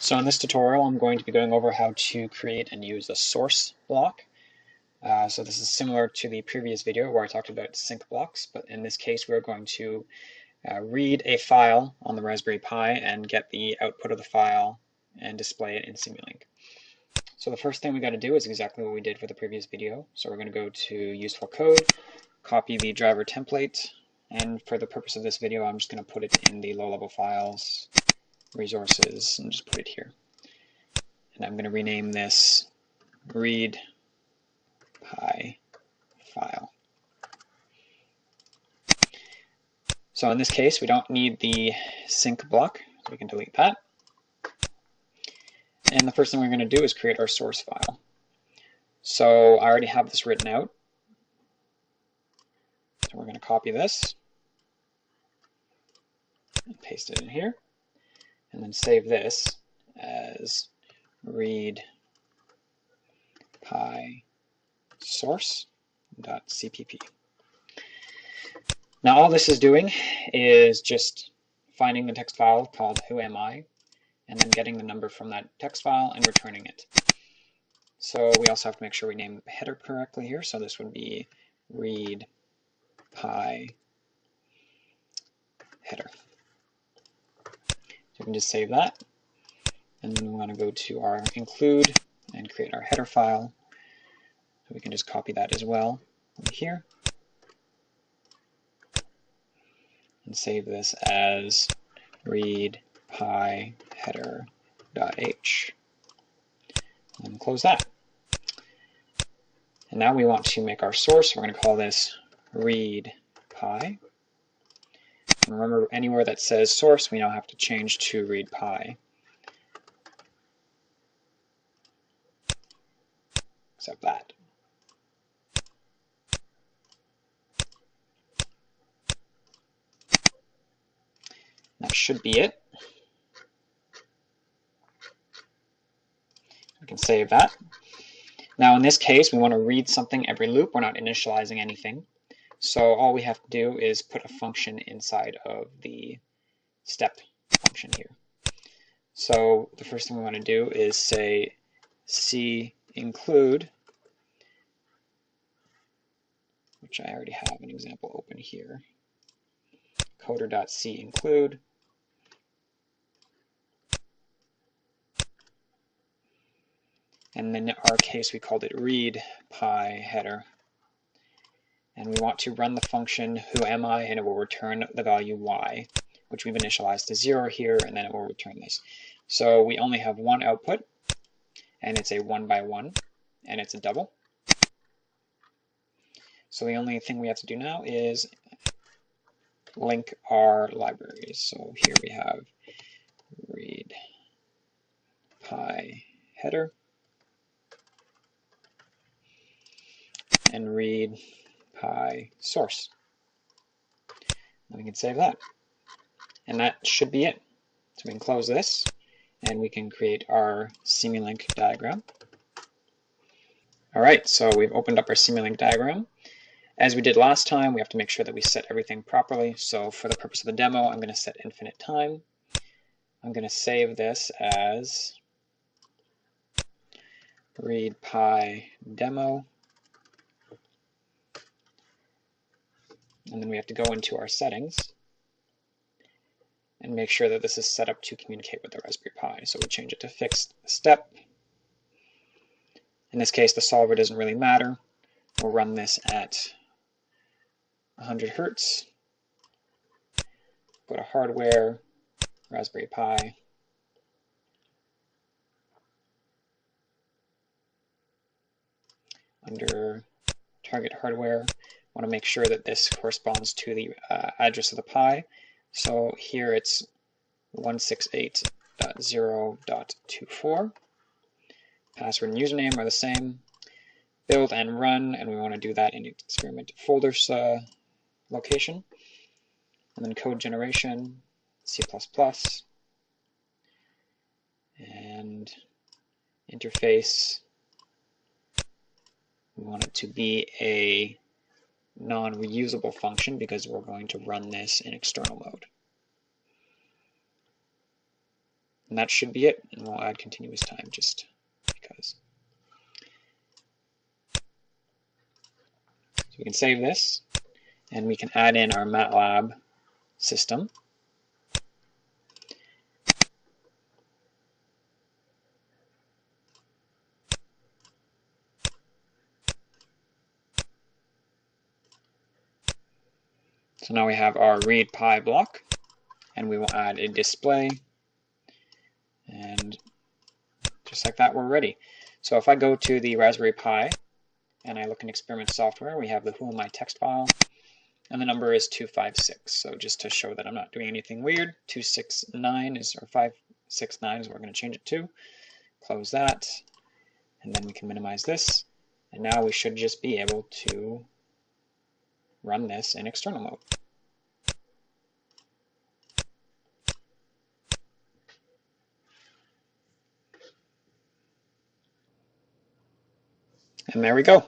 So in this tutorial, I'm going to be going over how to create and use a source block. So this is similar to the previous video where I talked about sync blocks, but in this case, we're going to read a file on the Raspberry Pi and get the output of the file and display it in Simulink. So the first thing we got to do is exactly what we did for the previous video. So we're going to go to useful code, copy the driver template, and for the purpose of this video, I'm just going to put it in the low-level files, resources, and just put it here. And I'm going to rename this read pi file. So in this case, we don't need the sync block, so we can delete that. And the first thing we're going to do is create our source file. So I already have this written out. So we're going to copy this and paste it in here, and then save this as read pi source.cpp. Now all this is doing is just finding the text file called who am I, and then getting the number from that text file and returning it. So we also have to make sure we name the header correctly here. So this would be read pi header. So we can just save that, and then we want to go to our include and create our header file. So we can just copy that as well over here and save this as read pi header.h, and close that. And now we want to make our source. We're going to call this read pi. And remember, anywhere that says source, we now have to change to read pi. Except that. That should be it. We can save that. Now in this case, we want to read something every loop. We're not initializing anything. So all we have to do is put a function inside of the step function here. So the first thing we want to do is say c_include, which I already have an example open here, coder.c_include, and then in our case we called it read pi header, and we want to run the function who am I, and it will return the value y, which we've initialized to 0 here, and then it will return this. So we only have one output, and it's a 1x1, and it's a double. So the only thing we have to do now is link our libraries. So here we have read pi header and read pi source. And we can save that. And that should be it. So we can close this, and we can create our Simulink diagram. All right, so we've opened up our Simulink diagram. As we did last time, we have to make sure that we set everything properly. So for the purpose of the demo, I'm going to set infinite time. I'm going to save this as read pi demo. And then we have to go into our settings and make sure that this is set up to communicate with the Raspberry Pi. So we change it to fixed step. In this case, the solver doesn't really matter. We'll run this at 100 Hertz. Go to hardware, Raspberry Pi. Under target hardware, want to make sure that this corresponds to the address of the Pi. So here it's 168.0.24. Password and username are the same. Build and run, and we want to do that in experiment folders location. And then code generation, C++, and interface. We want it to be a non-reusable function because we're going to run this in external mode. And that should be it. And we'll add continuous time just because. So we can save this, and we can add in our MATLAB system. So now we have our read pi block, and we will add a display, and just like that, we're ready. So if I go to the Raspberry Pi and I look in experiment software, we have the Who Am I text file, and the number is 256. So just to show that I'm not doing anything weird, 269 is, or 569 is what we're going to change it to. Close that, and then we can minimize this, and now we should just be able to run this in external mode. And there we go.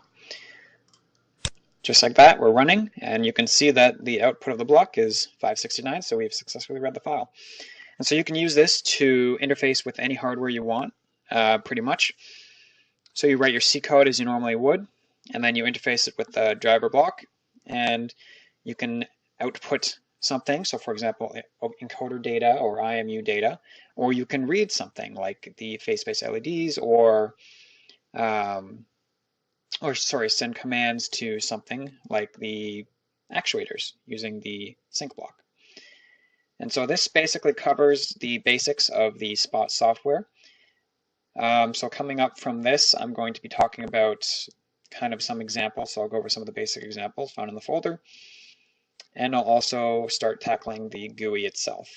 Just like that, we're running, and you can see that the output of the block is 569, so we've successfully read the file. And so you can use this to interface with any hardware you want, pretty much. So you write your C code as you normally would, and then you interface it with the driver block, and you can output something. So for example, encoder data or IMU data, or you can read something like the phase-space LEDs, or send commands to something like the actuators using the sync block. And so this basically covers the basics of the Spot software. So coming up from this, I'm going to be talking about kind of some examples. So I'll go over some of the basic examples found in the folder. And I'll also start tackling the GUI itself.